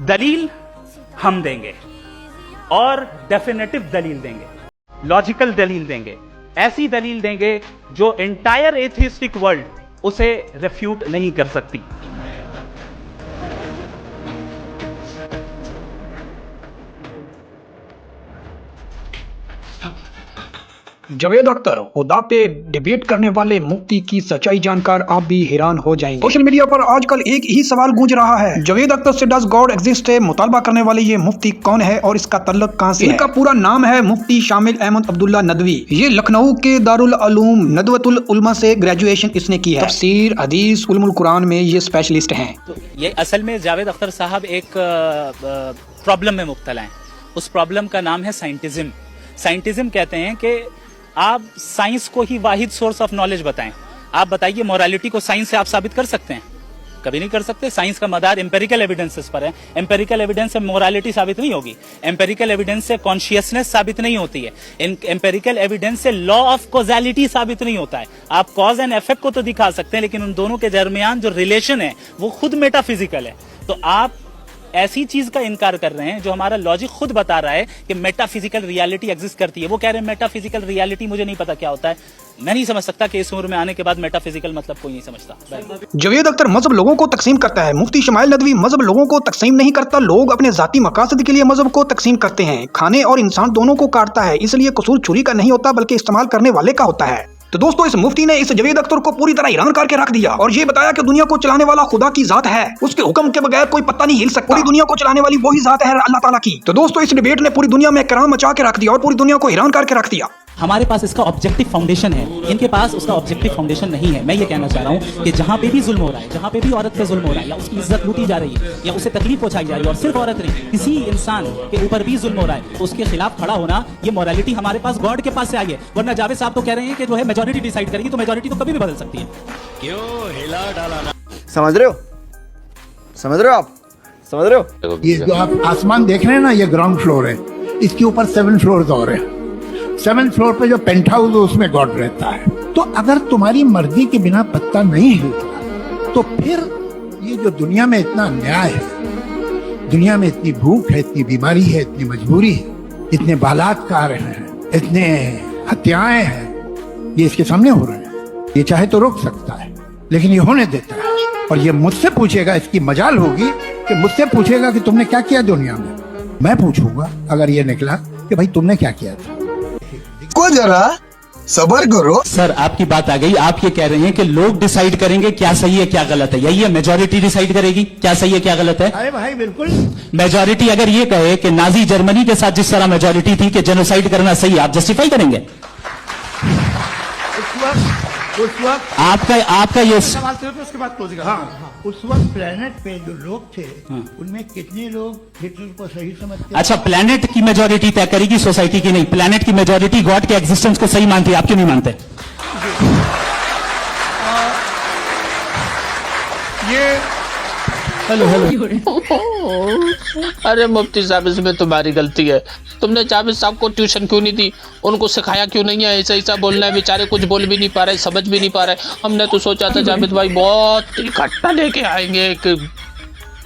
दलील हम देंगे और डेफिनेटिव दलील देंगे, लॉजिकल दलील देंगे, ऐसी दलील देंगे जो एंटायर एथिस्टिक वर्ल्ड उसे रेफ्यूट नहीं कर सकती। जावेद अख्तर खुदा पे डिबेट करने वाले मुफ्ती की सच्चाई जानकर आप भी हैरान हो जाएंगे। सोशल मीडिया पर आजकल एक ही सवाल गूंज रहा है, जावेद अख्तर से डज गॉड एग्जिस्ट है मुतालबा करने वाले ये मुफ्ती कौन है और इसका तल्लुक कहां से है? इनका पूरा नाम है मुफ्ती शामिल अहमद अब्दुल्ला नदवी। ये लखनऊ के दारुल उलूम नदवतुल उलमा से ग्रेजुएशन इसने की है। तफसीर, हदीस, उलमुल कुरान में ये स्पेशलिस्ट हैं। तो ये असल में जावेद अख्तर साहब एक प्रॉब्लम में मुब्तला हैं। उस प्रॉब्लम का नाम है साइंटिज्म। साइंटिज्म कहते हैं कि आप साइंस को ही वाहिद सोर्स ऑफ नॉलेज बताएं। आप बताइए मोरालिटी को साइंस से आप साबित कर सकते हैं? कभी नहीं कर सकते। साइंस का मदार एम्पेरिकल एविडेंसेस पर है। एम्पेरिकल एविडेंस से मोरालिटी साबित नहीं होगी, एम्पेरिकल एविडेंस से कॉन्शियसनेस साबित नहीं होती है, एम्पेरिकल एविडेंस से लॉ ऑफ कॉजालिटी साबित नहीं होता है। आप कॉज एंड इफेक्ट को तो दिखा सकते हैं, लेकिन उन दोनों के दरमियान जो रिलेशन है वो खुद मेटाफिजिकल है। तो आप ऐसी चीज का इनकार कर रहे हैं जो हमारा लॉजिक खुद बता रहा है कि मेटाफिजिकल रियलिटी एग्जिस्ट करती है। वो कह रहे हैं मेटाफिजिकल रियलिटी मुझे नहीं पता क्या होता है। मैं नहीं समझ सकता कि इस उम्र में आने के बाद मेटाफिजिकल मतलब कोई नहीं समझता। जावेद अख्तर मजहब लोगों को तकसीम करता है, मुफ्ती शमाइल नदवी मजहब लोगों को तकसीम नहीं करता। लोग अपने जाती मकासद के लिए मजहब को तकसीम करते हैं। खाने और इंसान दोनों को काटता है, इसलिए कसूर छुरी का नहीं होता बल्कि इस्तेमाल करने वाले का होता है। तो दोस्तों, इस मुफ्ती ने इस जावेद अख्तर को पूरी तरह हैरान करके रख दिया और ये बताया कि दुनिया को चलाने वाला खुदा की जात है, उसके हुक्म के बगैर कोई पत्ता नहीं हिल सकता। पूरी दुनिया को चलाने वाली वही जात है, अल्लाह ताला की। तो दोस्तों, इस डिबेट ने पूरी दुनिया में कराम मचा के रख दिया और पूरी दुनिया को हैरान करके रख दिया। हमारे पास इसका ऑब्जेक्टिव फाउंडेशन है, इनके पास उसका ऑब्जेक्टिव फाउंडेशन नहीं है। मैं ये कहना चाह रहा हूँ कि जहाँ पे भी जुल्म हो रहा है, जहाँ पे भी औरत पे जुल्म हो रहा है या उसकी इज्जत लूटी जा रही है या उसे तकलीफ पहुंचाई जा रही है, और सिर्फ औरत नहीं किसी इंसान के ऊपर भी जुल्म हो रहा है, तो उसके खिलाफ खड़ा होना, ये मोरालिटी हमारे पास गॉड के पास से आई है। वरना जावेद साहब तो कह रहे हैं कि जो है मेजोरिटी डिसाइड करेगी, तो मेजोरिटी तो कभी भी बदल सकती है। क्यों हिला डाला ना? समझ रहे हो? समझ रहे हो आप? समझ रहे हो? ये जो आप आसमान देख रहे हैं ना, ये ग्राउंड फ्लोर है, इसके ऊपर 7 फ्लोर और है। 7th फ्लोर पे जो पेंट हाउस है उसमें गॉड रहता है। तो अगर तुम्हारी मर्जी के बिना पत्ता नहीं हिलता, तो फिर ये जो दुनिया में इतना अन्याय है, दुनिया में इतनी भूख है, इतनी बीमारी है, इतनी मजबूरी है, इतने बलात्कार हैं, इतने हत्याएं हैं, ये इसके सामने हो रहे हैं। ये चाहे तो रोक सकता है, लेकिन ये होने देता है। और ये मुझसे पूछेगा, इसकी मजाल होगी कि मुझसे पूछेगा कि तुमने क्या किया दुनिया में। मैं पूछूंगा अगर ये निकला कि भाई तुमने क्या किया था। को जरा सबर करो। सर, आपकी बात आ गई। आप ये कह रहे हैं कि लोग डिसाइड करेंगे क्या सही है क्या गलत है, यही है? मेजोरिटी डिसाइड करेगी क्या सही है क्या गलत है? अरे भाई बिल्कुल। मेजोरिटी अगर ये कहे कि नाजी जर्मनी के साथ जिस तरह मेजोरिटी थी कि जेनोसाइड करना सही है, आप जस्टिफाई करेंगे? उस वक्त आपका ये सवाल करो उसके बाद क्लोजिंग। हाँ, उस वक्त प्लेनेट पे जो लोग थे, उनमें कितने लोग हिटलर को सही समझते? अच्छा, प्लेनेट की मेजोरिटी तय करेगी, सोसाइटी की नहीं। प्लेनेट की मेजोरिटी गॉड के एग्जिस्टेंस को सही मानती है, आप क्यों नहीं मानते? ये हेलो अरे मुफ्ती साहब, इसमें तुम्हारी गलती है। तुमने जावेद साहब को ट्यूशन क्यों नहीं दी? उनको सिखाया क्यों नहीं है ऐसा ऐसा बोलना है? बेचारे कुछ बोल भी नहीं पा रहे, समझ भी नहीं पा रहे। हमने तो सोचा था जावेद भाई बहुत इकट्ठा लेके आएंगे कि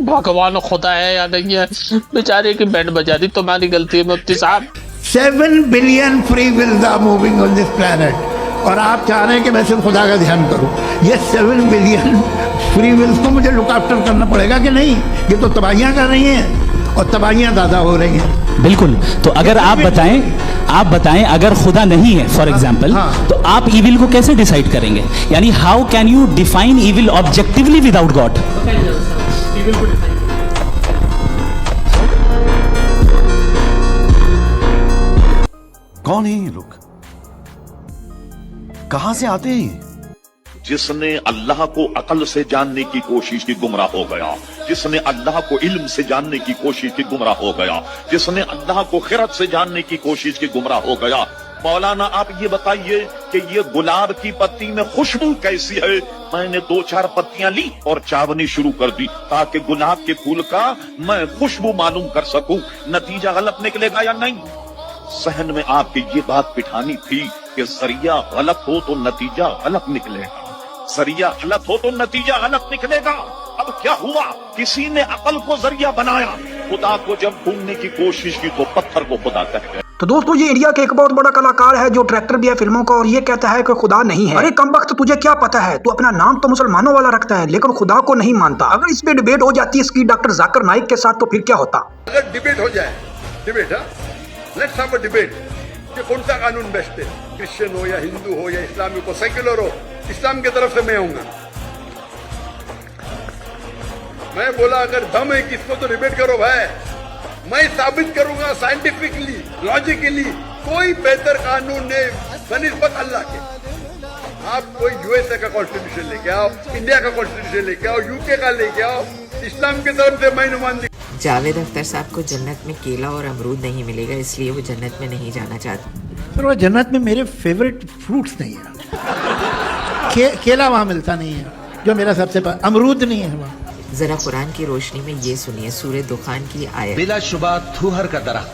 भगवान खुदा है या नहीं है। बेचारे की बैंड बजा दी, तुम्हारी गलती है मुफ्ती साहब। 7 billion free wills are moving on this planet, और आप चाह रहे हैं कि मैं सिर्फ खुदा का ध्यान करूं। ये 7 बिलियन फ्री विल्स को मुझे लुक आफ्टर करना पड़ेगा कि नहीं? ये तो तबाहियां कर रही हैं और तबाहियां ज़्यादा हो रही हैं। बिल्कुल। तो अगर आप बताएं अगर खुदा नहीं है फॉर एग्जाम्पल, तो आप इविल को कैसे डिसाइड करेंगे? यानी how can you define evil objectively without God? कौन है ये लोग? कहां से आते हैं? जिसने अल्लाह को अकल से जानने की कोशिश की गुमराह हो गया, जिसने अल्लाह को इल्म से जानने की कोशिश की गुमराह हो गया, जिसने अल्लाह को खिरत से जानने की कोशिश की गुमराह हो गया। मौलाना, आप ये बताइए कि ये गुलाब की पत्ती में खुशबू कैसी है? मैंने 2-4 पत्तियां ली और चावनी शुरू कर दी ताकि गुलाब के फूल का मैं खुशबू मालूम कर सकूं। नतीजा गलत निकलेगा या नहीं? सहन में आपकी ये बात बिठानी थी कि जरिया गलत हो तो नतीजा गलत निकलेगा, जरिया गलत हो तो नतीजा गलत निकलेगा। अब क्या हुआ, किसी ने अकल को जरिया बनाया, खुदा को जब ढूंढने की कोशिश की तो पत्थर को खुदा कह गए। तो दोस्तों ये इंडिया का एक बहुत बड़ा कलाकार है जो डायरेक्टर भी है फिल्मों का, और ये कहता है कि खुदा नहीं है। अरे कमबख्त, तुझे क्या पता है, तू अपना नाम तो मुसलमानों वाला रखता है लेकिन खुदा को नहीं मानता। अगर इस पे डिबेट हो जाती है इसकी डॉक्टर जाकिर नाइक के साथ तो फिर क्या होता। अगर डिबेट हो जाए, debate, let's have a debate कि कौन सा कानून बेस्ट है, क्रिश्चियन हो या हिंदू हो या इस्लामिक हो, सेक्युलर हो, इस्लाम की तरफ से मैं आऊंगा। मैं बोला अगर दम है किसको तो डिबेट करो भाई, मैं साबित करूंगा साइंटिफिकली, लॉजिकली, कोई बेहतर कानून नहीं बनिस्बत अल्लाह के। आप कोई यूएसए का कॉन्स्टिट्यूशन लेके आओ, इंडिया का कॉन्स्टिट्यूशन लेके आओ, यूके का लेके आओ, इस्लाम की तरफ से मैं नुमाइंदगी। जावेद अख्तर साहब को जन्नत में केला और अमरूद नहीं मिलेगा, इसलिए वो जन्नत में नहीं जाना चाहते। पर वो जन्नत में मेरे फेवरेट फ्रूट्स नहीं है। केला वहाँ मिलता नहीं है जो मेरा सबसे अमरूद नहीं है वहाँ। जरा कुरान की रोशनी में ये सुनिए सूरह दुखान की आयत। बिलाशुबा थूहर का दरख्त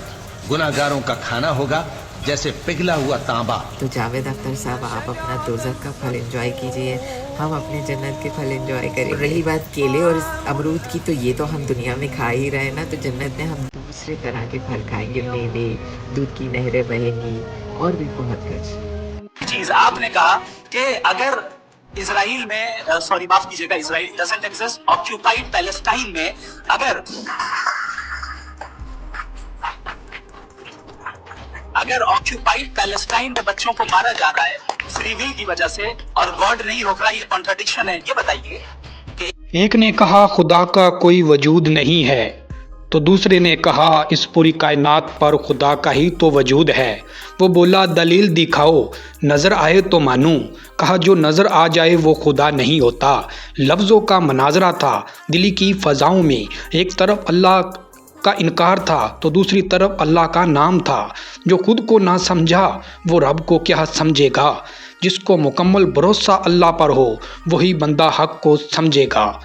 गुनाहगारों का खाना होगा जैसे पिघला हुआ तांबा। तो जावेद अख्तर साहब आप अपना दोज़ख का फल एंजॉय कीजिए, हम अपने जन्नत के फल एंजॉय करें। रही बात केले और अमरूद की, तो ये तो हम दुनिया में खा ही रहे ना, तो जन्नत में हम दूसरे तरह के फल खाएंगे, मेवे, दूध की नहरें बहेंगी और भी बहुत कुछ चीज आपने कहा कि अगर इजराइल में, सॉरी माफ कीजिएगा, Israel doesn't exist, occupied Palestine में अगर ऑक्यूपाइड पैलेस्टाइन में बच्चों को मारा जा रहा है फ्री विल की वजह से और गॉड नहीं रोक रहा, ये कॉन्ट्रडिक्शन है। ये बताइए कि एक ने कहा खुदा का कोई वजूद नहीं है, तो दूसरे ने कहा इस पूरी कायनात पर खुदा का ही तो वजूद है। वो बोला दलील दिखाओ, नज़र आए तो मानूं। कहा जो नज़र आ जाए वो खुदा नहीं होता। लफ्ज़ों का मनाजरा था दिली की फ़ज़ाओं में, एक तरफ अल्लाह का इनकार था तो दूसरी तरफ अल्लाह का नाम था। जो खुद को ना समझा वो रब को क्या समझेगा। जिसको मुकम्मल भरोसा अल्लाह पर हो वही बंदा हक को समझेगा।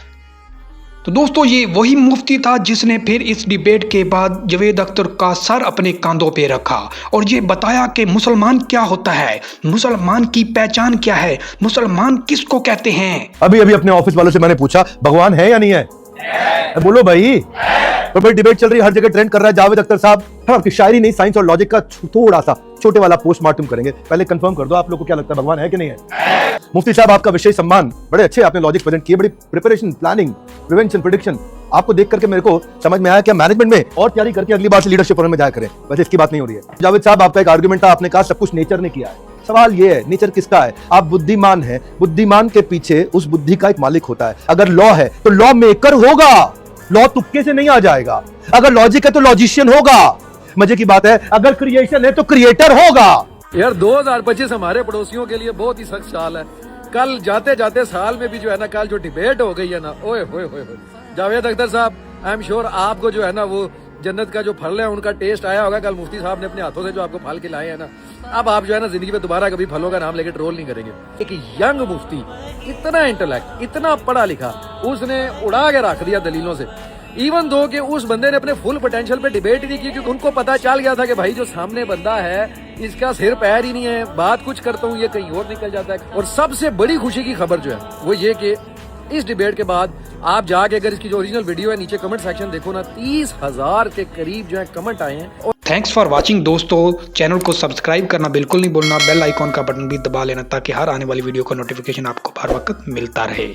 तो दोस्तों ये वही मुफ्ती था जिसने फिर इस डिबेट के बाद जावेद अख्तर का सर अपने कांधों पे रखा और ये बताया कि मुसलमान क्या होता है, मुसलमान की पहचान क्या है, मुसलमान किसको कहते हैं। अभी अभी अपने ऑफिस वालों से मैंने पूछा भगवान है या नहीं है? बोलो भाई। और भाई डिबेट चल रही है, हर जगह ट्रेंड कर रहा है जावेद अख्तर साहब। हम आपकी शायरी नहीं, साइंस और लॉजिक का थोड़ा सा छोटे वाला पोस्टमार्टम करेंगे। पहले कंफर्म कर दो आप लोग को क्या लगता है भगवान है कि नहीं है? मुफ्ती साहब आपका विशेष सम्मान, बड़े अच्छे आपने लॉजिक प्रेजेंट किए, बड़ी प्रिपरेशन, प्लानिंग, प्रिवेंशन, प्रेडिक्शन। आपको देख करके मेरे को समझ में आया कि मैनेजमेंट में और तैयारी करके अगली बार से लीडरशिप फोरम में जाया करें। वैसे इसकी बात नहीं हो रही है। जावेद साहब आपका एक आर्गुमेंट था, आपने कहा सब कुछ नेचर ने किया है। सवाल ये है नेचर किसका है? आप बुद्धिमान हैं, बुद्धिमान के पीछे उस बुद्धि का एक मालिक होता है। अगर लॉ है तो लॉ मेकर होगा, लॉ तुक्के से नहीं आ जाएगा। अगर लॉजिक है तो लॉजिशियन होगा। मजे की बात है अगर क्रिएशन है तो क्रिएटर होगा। यार 2025 हमारे पड़ोसियों के लिए बहुत ही सख्त साल है। कल जाते जाते साल में भी जो है ना, कल जो डिबेट हो गई है ना, ओए होए होए जावेद अख्तर साहब, आई एम श्योर आपको जो है ना वो जन्नत का जो फल है उनका टेस्ट आया होगा। कल मुफ्ती साहब ने अपने हाथों से जो आपको फल खिलाए हैं ना, अब आप जो है ना जिंदगी में दोबारा कभी फलों का नाम लेके ट्रोल नहीं करेंगे। एक यंग मुफ्ती, इतना इंटेलेक्ट, इतना पढ़ा लिखा, उसने उड़ा के रख दिया दलीलों से। इवन दो कि उस बंदे ने अपने फुल पोटेंशियल पे डिबेट ही नहीं की, क्योंकि उनको पता चल गया था कि भाई जो सामने बंदा है इसका सिर पैर ही नहीं है, बात कुछ करता हूँ ये कहीं और निकल जाता है। और सबसे बड़ी खुशी की खबर जो है वो ये कि इस डिबेट के बाद आप जाके अगर इसकी जो ओरिजिनल वीडियो है नीचे कमेंट सेक्शन देखो ना, 30,000 के करीब जो है कमेंट आए हैं। थैंक्स फॉर वॉचिंग दोस्तों। चैनल को सब्सक्राइब करना बिल्कुल नहीं भूलना, बेल आइकॉन का बटन भी दबा लेना ताकि हर आने वाली वीडियो का नोटिफिकेशन आपको हर वक्त मिलता रहे।